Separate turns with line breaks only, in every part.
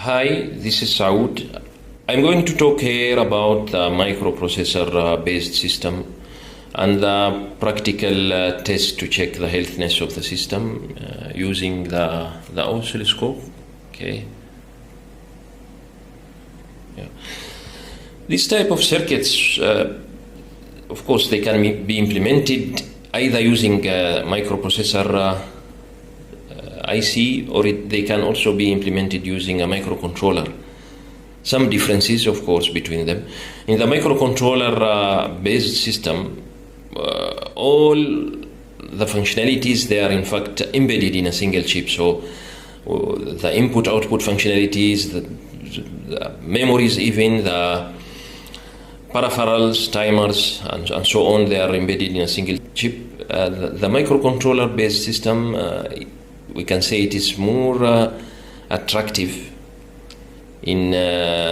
Hi, this is Saud. I'm going to talk here about the microprocessor based system and the practical test to check the healthiness of the system using the oscilloscope. Okay. Yeah. This type of circuits, of course, they can be implemented either using microprocessor IC, or they can also be implemented using a microcontroller. Some differences, of course, between them. In the microcontroller based system, all the functionalities, they are in fact embedded in a single chip. So the input-output functionalities, the memories, even the peripherals, timers, and so on, they are embedded in a single chip. The microcontroller based system, we can say it is more attractive in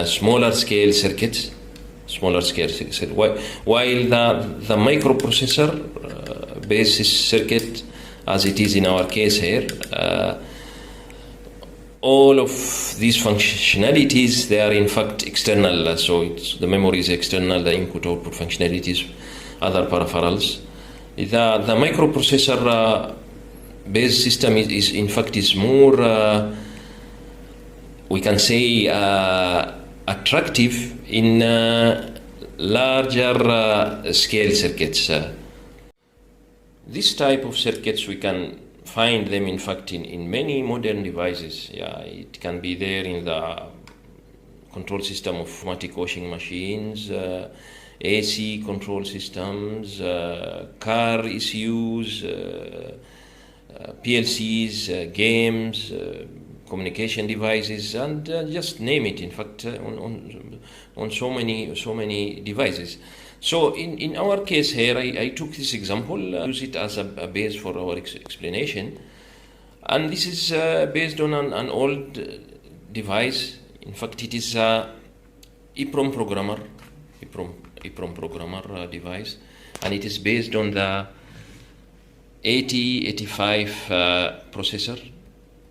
smaller scale circuits, while the microprocessor based circuit, as it is in our case here, all of these functionalities, they are in fact external. So the memory is external, the input-output functionalities, other peripherals. The microprocessor based system is in fact more, we can say, attractive in larger scale circuits. This type of circuits, we can find them in fact in many modern devices. Yeah, it can be there in the control system of automatic washing machines, AC control systems, car ECUs, PLCs, games, communication devices, and just name it. In fact, on so many devices. So in our case here, I took this example, use it as a base for our explanation, and this is based on an old device. In fact, it is a EEPROM programmer device, and it is based on the 8085 processor.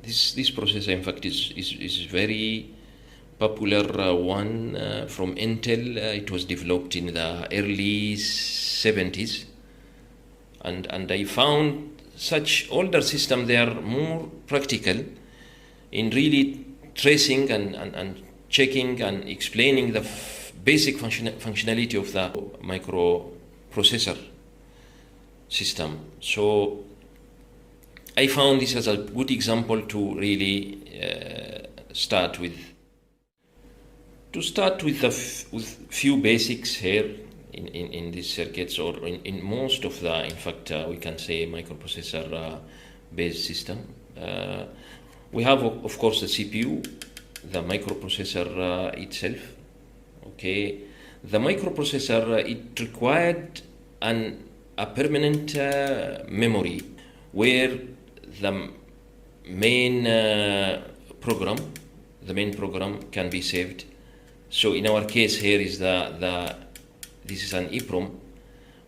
This processor, in fact, is very popular one from Intel. It was developed in the early 70s, and I found such older system, they are more practical in really tracing and checking and explaining the basic functionality of the microprocessor system. So I found this as a good example to really start with. To start with few basics here in these circuits, or in most of the, in fact, we can say microprocessor based system. We have, of course, the CPU, the microprocessor itself. Okay, the microprocessor, it required a permanent memory where the main program can be saved. So in our case here is this is an EEPROM,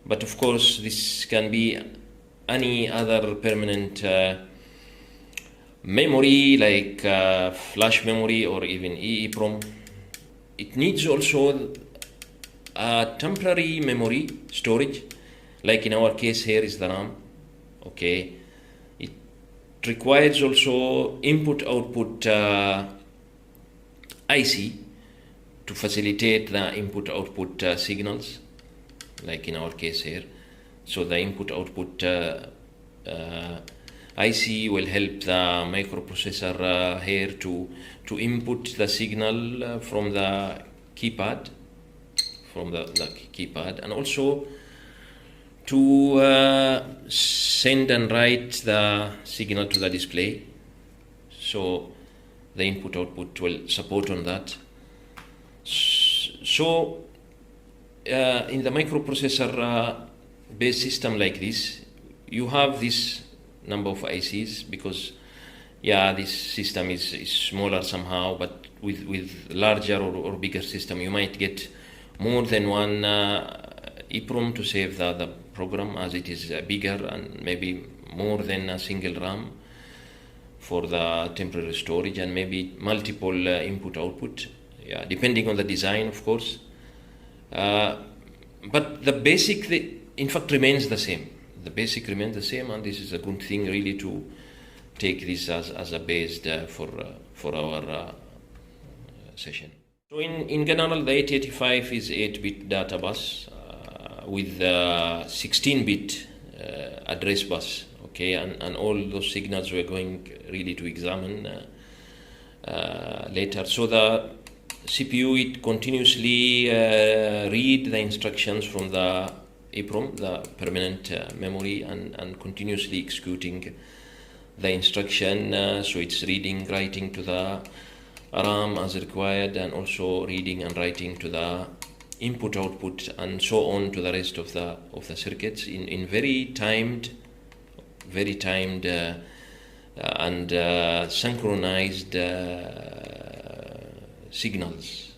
but of course this can be any other permanent memory, like flash memory or even EEPROM. It needs also a temporary memory storage, like in our case here is the RAM. Okay, it requires also input-output IC to facilitate the input-output signals, like in our case here. So the input-output IC will help the microprocessor here to input the signal from the keypad, and also to send and write the signal to the display. So the input-output will support on that. So in the microprocessor based system like this, you have this number of ICs, because this system is smaller somehow, but with larger or bigger system, you might get more than one EEPROM to save the program, as it is bigger, and maybe more than a single RAM. for the temporary storage, and maybe multiple input output, yeah, depending on the design, of course. But the basic, in fact, remains the same. The basic remains the same, and this is a good thing really to take this as a base for our session. So in general, the 8085 is 8-bit data bus with 16-bit address bus. Okay, and all those signals we're going really to examine later. So the CPU, it continuously read the instructions from the EEPROM, the permanent memory, and continuously executing the instruction. So it's reading, writing to the RAM as required, and also reading and writing to the input output, and so on to the rest of the circuits in very timed and synchronized signals.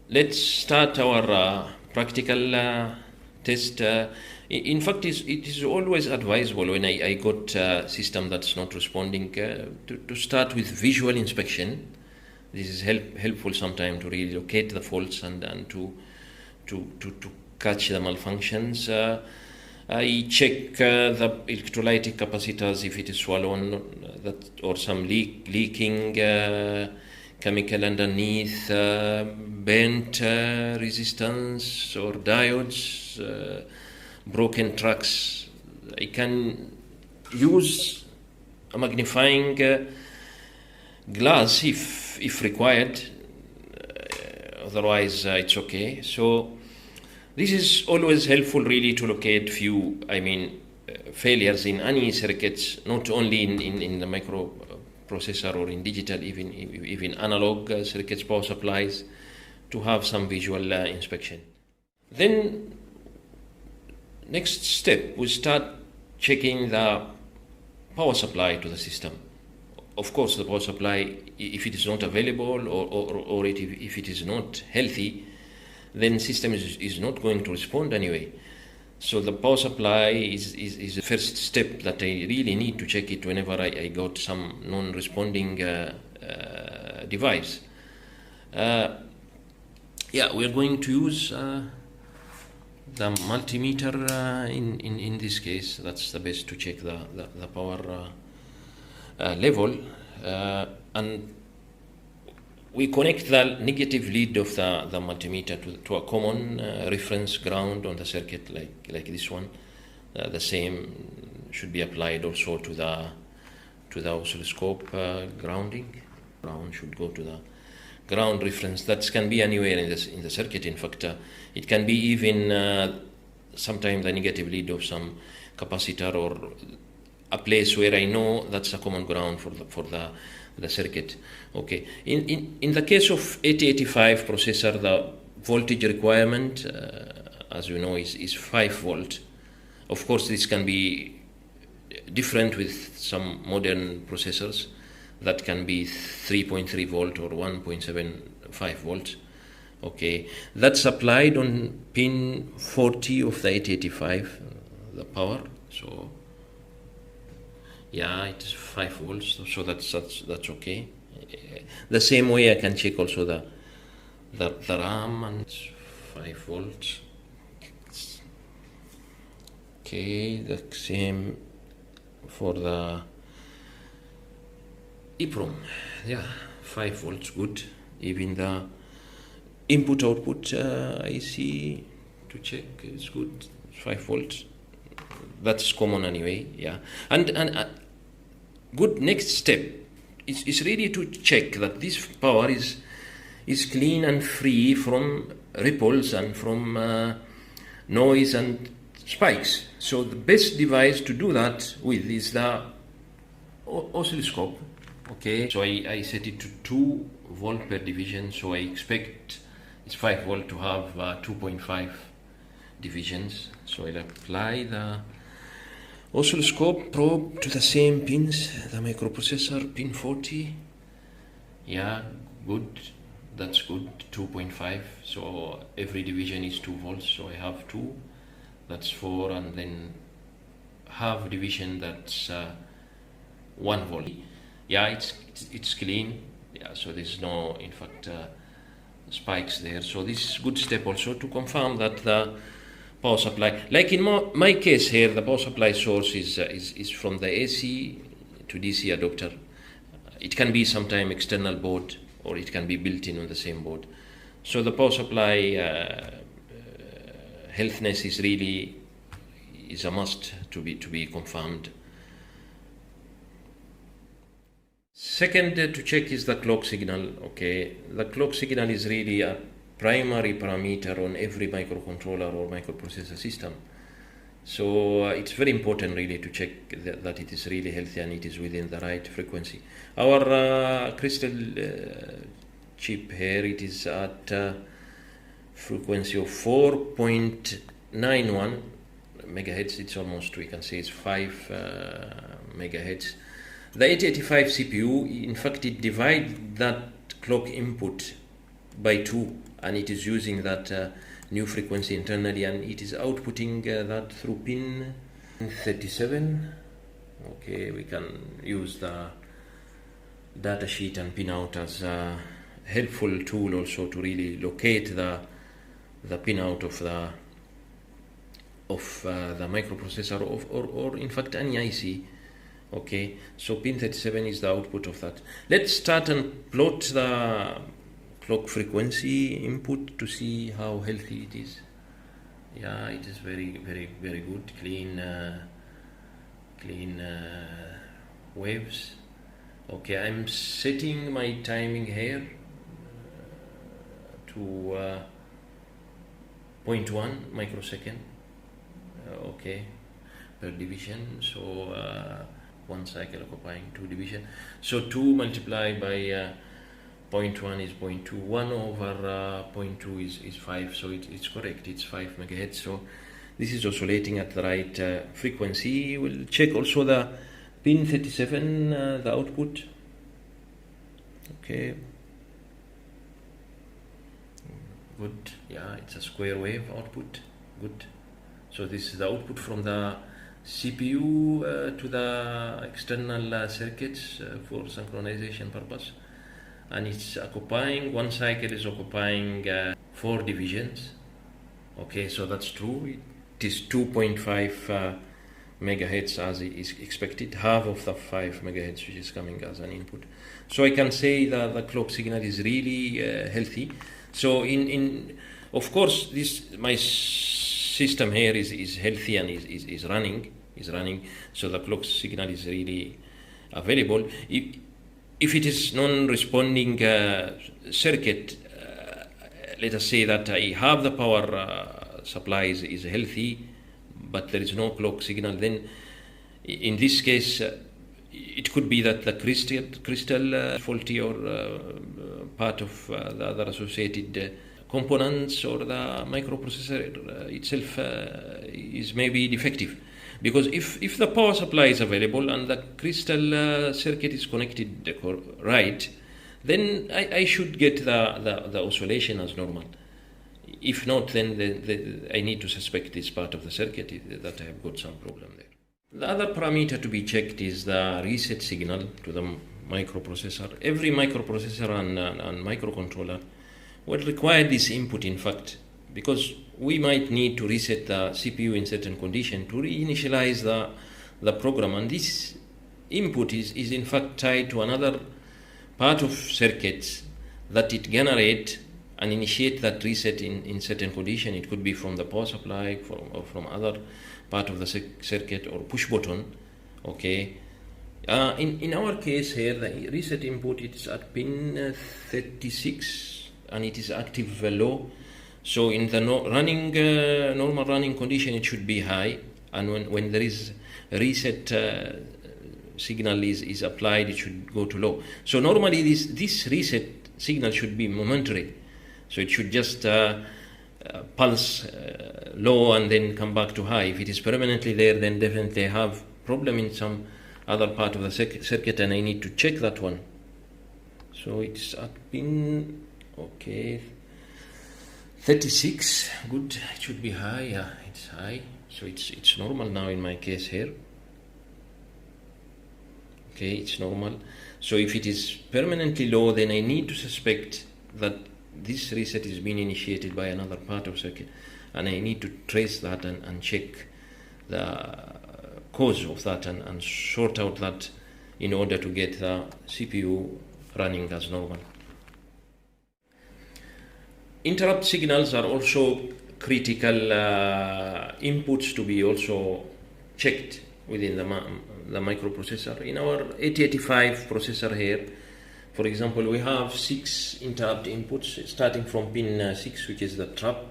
Let's start our practical test. In fact, it is always advisable when I got a system that's not responding to start with visual inspection. This is helpful sometimes to really locate the faults and to catch the malfunctions. I check the electrolytic capacitors if it is swollen, or some leaking chemical underneath, bent resistance or diodes, broken tracks. I can use a magnifying glass if required, otherwise it's okay. So this is always helpful really to locate few, failures in any circuits, not only in the microprocessor or in digital, even analog circuits, power supplies, to have some visual inspection. Then next step, we start checking the power supply to the system. Of course, the power supply, if it is not available or if it is not healthy, then system is not going to respond anyway. So the power supply is the first step that I really need to check it whenever I got some non-responding device. We are going to use the multimeter in this case. That's the best to check the power level, and we connect the negative lead of the multimeter to a common reference ground on the circuit, like this one. The same should be applied also to the oscilloscope grounding. Ground should go to the ground reference. That can be anywhere in the circuit. In fact, it can be even sometimes the negative lead of some capacitor, or a place where I know that's a common ground for the circuit. Okay. In the case of 8085 processor, the voltage requirement, as you know, is 5 volt. Of course, this can be different with some modern processors that can be 3.3 volt or 1.75 volts. Okay, that's applied on pin 40 of the 8085, the power. So yeah, it is 5 volts, so that's okay. The same way I can check also the RAM, and it's 5 volts. Okay, the same for the EEPROM. Yeah, 5 volts, good. Even the input output I see to check is good, 5 volts. That's common anyway, yeah. And good next step is really to check that this power is clean and free from ripples and from noise and spikes. So the best device to do that with is the oscilloscope. Okay, so I set it to 2 volt per division, so I expect it's 5 volt to have 2.5 divisions. So I'll apply the oscilloscope probe to the same pins, the microprocessor pin 40. Yeah, good, that's good, 2.5. So every division is 2 volts, so I have 2, that's 4, and then half division, that's 1 volt. Yeah, it's clean. Yeah, so there's no, in fact, spikes there. So this is good step also to confirm that the power supply, like in my case here, the power supply source is from the AC to DC adapter. It can be sometime external board, or it can be built in on the same board. So the power supply healthiness is a must to be confirmed. Second to check is the clock signal. Okay, the clock signal is really a primary parameter on every microcontroller or microprocessor system. So it's very important really to check that it is really healthy and it is within the right frequency. Our crystal chip here, it is at frequency of 4.91 megahertz. It's almost, we can say it's 5 megahertz. The 8085 CPU, in fact, it divides that clock input by 2, and it is using that new frequency internally, and it is outputting that through pin 37. Okay, we can use the data sheet and pin out as a helpful tool also to really locate the pin out of the microprocessor or in fact any IC. Okay, so pin 37 is the output of that. Let's start and plot the clock frequency input to see how healthy it is. Yeah, it is very good, clean waves. Okay, I'm setting my timing here to 0.1 microsecond. Okay, per division. So 1 cycle occupying 2 division. So 2 multiplied by 0.1 is 0.2. 1 over 0.2 is 5. So it's correct. It's 5 megahertz. So this is oscillating at the right frequency. We'll check also the pin 37, the output. Okay. Good. Yeah, it's a square wave output. Good. So this is the output from the CPU to the external circuits for synchronization purpose, and it's occupying, 1 cycle is occupying 4 divisions. Okay, so that's true. It is 2.5 megahertz as is expected, half of the 5 megahertz which is coming as an input. So I can say that the clock signal is really healthy. So of course this my system here is healthy and is running. So the clock signal is really available. If it is non-responding circuit, let us say that I have the power supply is healthy, but there is no clock signal, then in this case it could be that the crystal faulty or part of the other associated components or the microprocessor itself is maybe defective. Because if the power supply is available and the crystal circuit is connected right, then I should get the oscillation as normal. If not, then I need to suspect this part of the circuit that I have got some problem there. The other parameter to be checked is the reset signal to the microprocessor. Every microprocessor and microcontroller will require this input, in fact, because we might need to reset the CPU in certain condition to reinitialize the program, and this input is in fact tied to another part of circuits that it generate and initiate that reset in certain condition. It could be from the power supply or from other part of the circuit or push button. Okay, in our case here, the reset input is at pin 36 and it is active low. So in the normal running condition, it should be high, and when there is a reset signal is applied, it should go to low. So normally this reset signal should be momentary, so it should just pulse low and then come back to high. If it is permanently there, then definitely I have problem in some other part of the circuit, and I need to check that one. So it's at pin, okay, 36, good. It should be high. Yeah, it's high, so it's normal now in my case here. Okay, it's normal. So if it is permanently low, then I need to suspect that this reset is being initiated by another part of circuit, and I need to trace that and check the cause of that and sort out that in order to get the CPU running as normal. Interrupt signals are also critical inputs to be also checked within the microprocessor. In our 8085 processor here, for example, we have 6 interrupt inputs starting from pin 6, which is the trap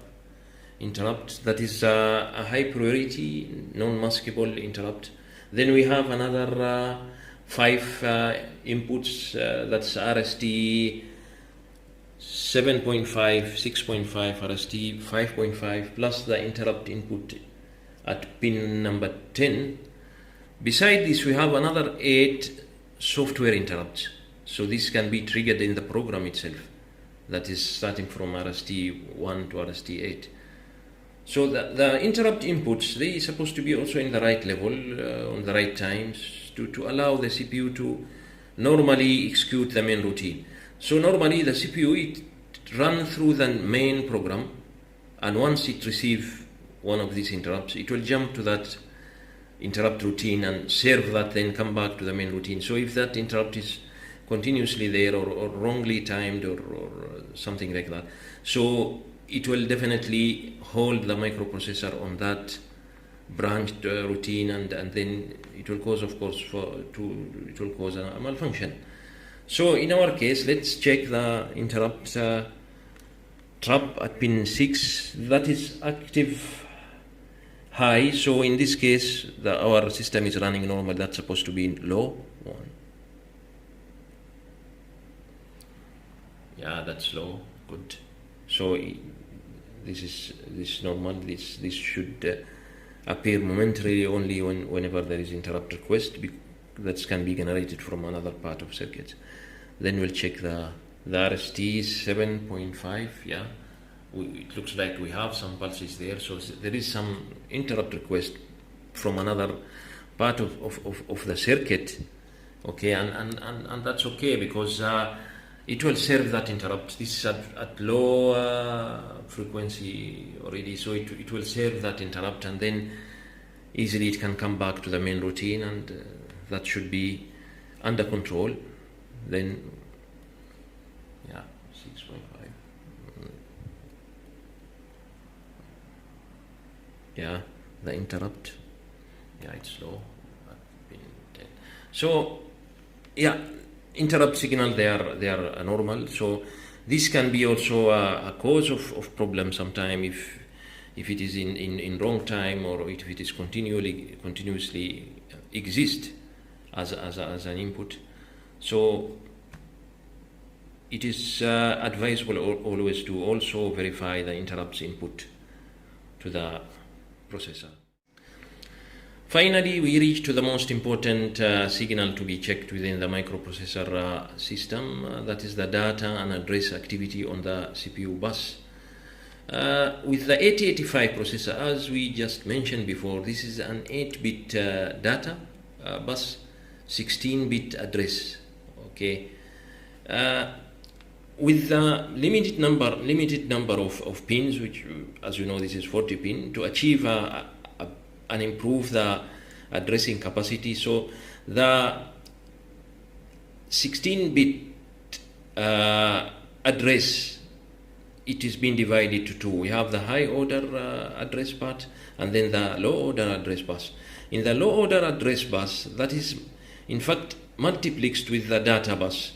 interrupt. That is a high priority non-maskable interrupt. Then we have another 5 inputs, that's RST 7.5, 6.5, RST 5.5, plus the interrupt input at pin number 10. Beside this, we have another 8 software interrupts. So this can be triggered in the program itself. That is starting from RST 1 to RST 8. So the interrupt inputs, they are supposed to be also in the right level, on the right times, to allow the CPU to normally execute the main routine. So normally the CPU, it runs through the main program, and once it receives one of these interrupts, it will jump to that interrupt routine and serve that, then come back to the main routine. So if that interrupt is continuously there or wrongly timed or something like that, so it will definitely hold the microprocessor on that branched routine, and then it will cause, of course, it will cause a malfunction. So in our case, let's check the interrupt trap at pin 6. That is active high. So in this case, our system is running normal. That's supposed to be low. 1. Yeah, that's low. Good. So this is normal. This should appear momentarily only whenever there is interrupt request that can be generated from another part of circuit. Then we'll check the RST 7.5. Yeah, it looks like we have some pulses there. So there is some interrupt request from another part of the circuit. Okay, and that's okay, because it will serve that interrupt. This is at low frequency already, so it will serve that interrupt, and then easily it can come back to the main routine, and that should be under control. Then, yeah, 6.5. Yeah, the interrupt. Yeah, it's low. Pin 10. So, yeah, interrupt signal, they are normal. So this can be also a cause of problem sometime if it is in wrong time, or if it is continuously exist as an input. So it is advisable always to also verify the interrupts input to the processor. Finally, we reach to the most important signal to be checked within the microprocessor system. That is the data and address activity on the CPU bus. With the 8085 processor, as we just mentioned before, this is an 8-bit data bus, 16-bit address. Okay, with the limited number of pins, which, as you know, this is 40 pin, to achieve and improve the addressing capacity. So the 16-bit address, it is being divided to 2. We have the high order address part, and then the low order address bus. In the low order address bus, that is in fact multiplexed with the data bus.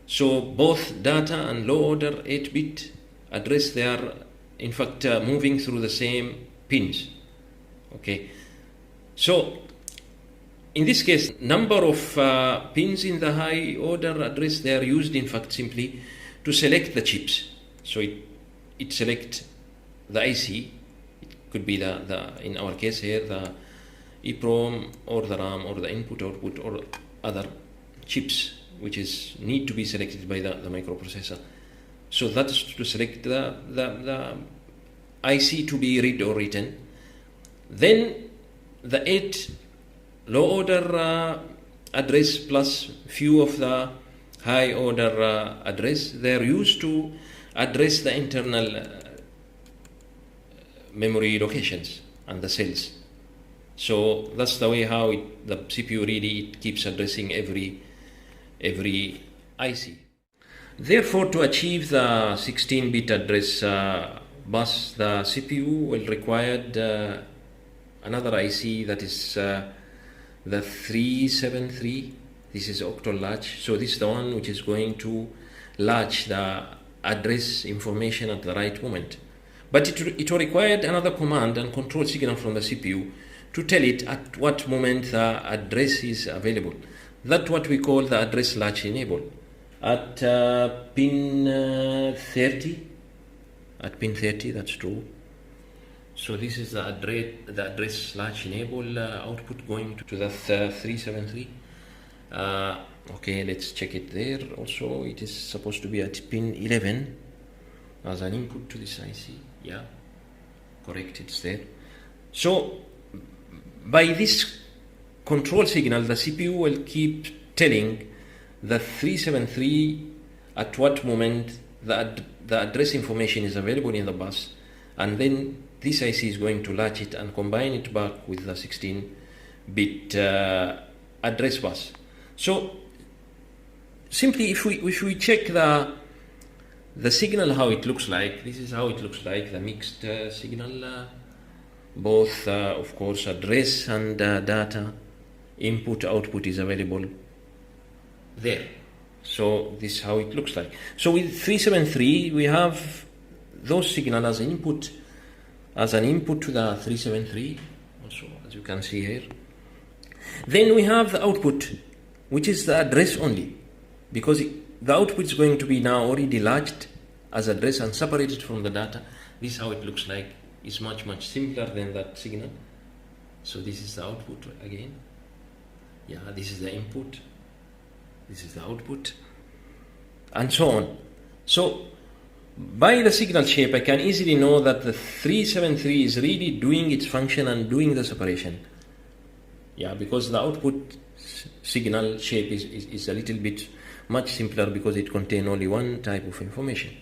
So both data and low order 8-bit address, they are in fact moving through the same pins. Okay, so in this case, number of pins in the high order address, they are used in fact simply to select the chips. So it selects the IC. It could be the in our case here, the EEPROM or the RAM or the input output or other chips which is need to be selected by the microprocessor. So that is to select the IC to be read or written. Then the 8 low order address plus few of the high order address. They're used to address the internal memory locations and the cells. So that's the way how the CPU really keeps addressing every IC. Therefore, to achieve the 16-bit address bus, the CPU will require another IC, that is the 373. This is octal latch. So this is the one which is going to latch the address information at the right moment. But it required another command and control signal from the CPU to tell it at what moment the address is available. That's what we call the address latch enable. At pin 30, that's true. So this is the address latch enable output going to the 373. Okay, let's check it there. Also, it is supposed to be at pin 11 as an input to this IC. Yeah, correct, it's there. So by this control signal, the CPU will keep telling the 373 at what moment the address information is available in the bus, and then this IC is going to latch it and combine it back with the 16-bit address bus. So simply, if we check the signal, how it looks like, this is how it looks like, the mixed signal, both of course address and data, input output is available there. So this is how it looks like. So with 373 we have those signal as an input to the 373 also, as you can see here. Then we have the output, which is the address only, because the output is going to be now already latched as address and separated from the data. This is how it looks like. It's much simpler than that signal. So this is the output again. Yeah, this is the input, this is the output, and so on. So by the signal shape, I can easily know that the 373 is really doing its function and doing the separation. Yeah, because the output signal shape is a little bit much simpler because it contains only one type of information.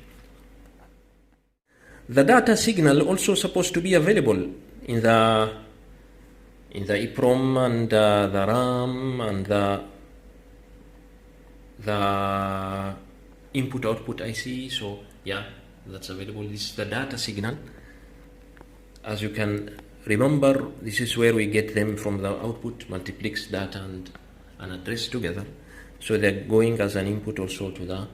The data signal also supposed to be available in the EEPROM and the RAM and the input-output IC. So yeah, that's available. This is the data signal. As you can remember, this is where we get them from the output, multiplex data and an address together. So they're going as an input also to the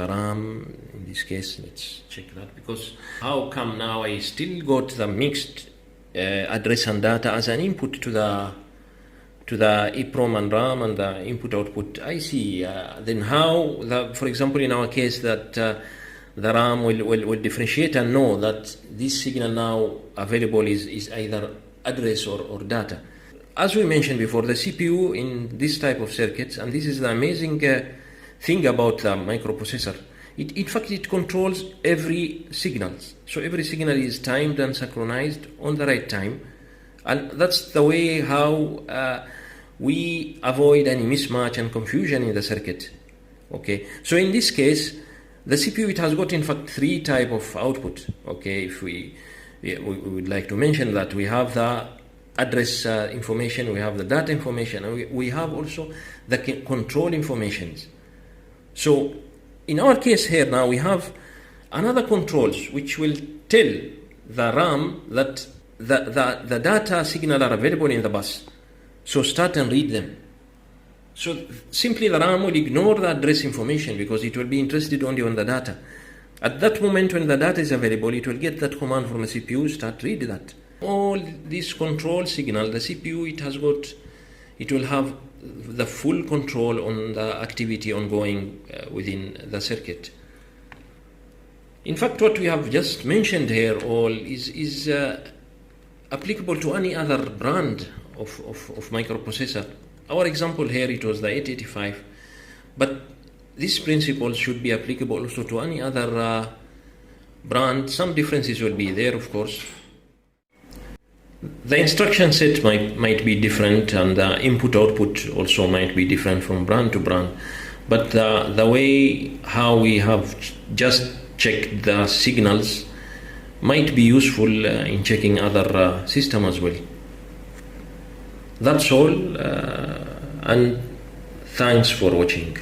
RAM. In this case, let's check that, because how come now I still got the mixed address and data as an input to the EEPROM and RAM and the input-output IC? Then how, for example, in our case, that the RAM will differentiate and know that this signal now available is either address or data. As we mentioned before, the CPU in this type of circuits, and this is the amazing thing about the microprocessor, in fact it controls every signal. So every signal is timed and synchronized on the right time, and that's the way how we avoid any mismatch and confusion in the circuit. Okay, so in this case, the CPU, it has got in fact three type of output. Okay, if we would like to mention that we have the address information, we have the data information, and we have also the control informations. So in our case here now, we have another controls which will tell the RAM that the data signal are available in the bus. So start and read them. So simply the RAM will ignore the address information because it will be interested only on the data. At that moment when the data is available, it will get that command from the CPU, start read that. All this control signal, the CPU, it will have the full control on the activity ongoing within the circuit. In fact, what we have just mentioned here all is applicable to any other brand of microprocessor. Our example here, it was the 885, but this principle should be applicable also to any other brand. Some differences will be there, of course. The instruction set might be different, and the input output also might be different from brand to brand. But the way how we have just checked the signals might be useful in checking other system as well. That's all, and thanks for watching.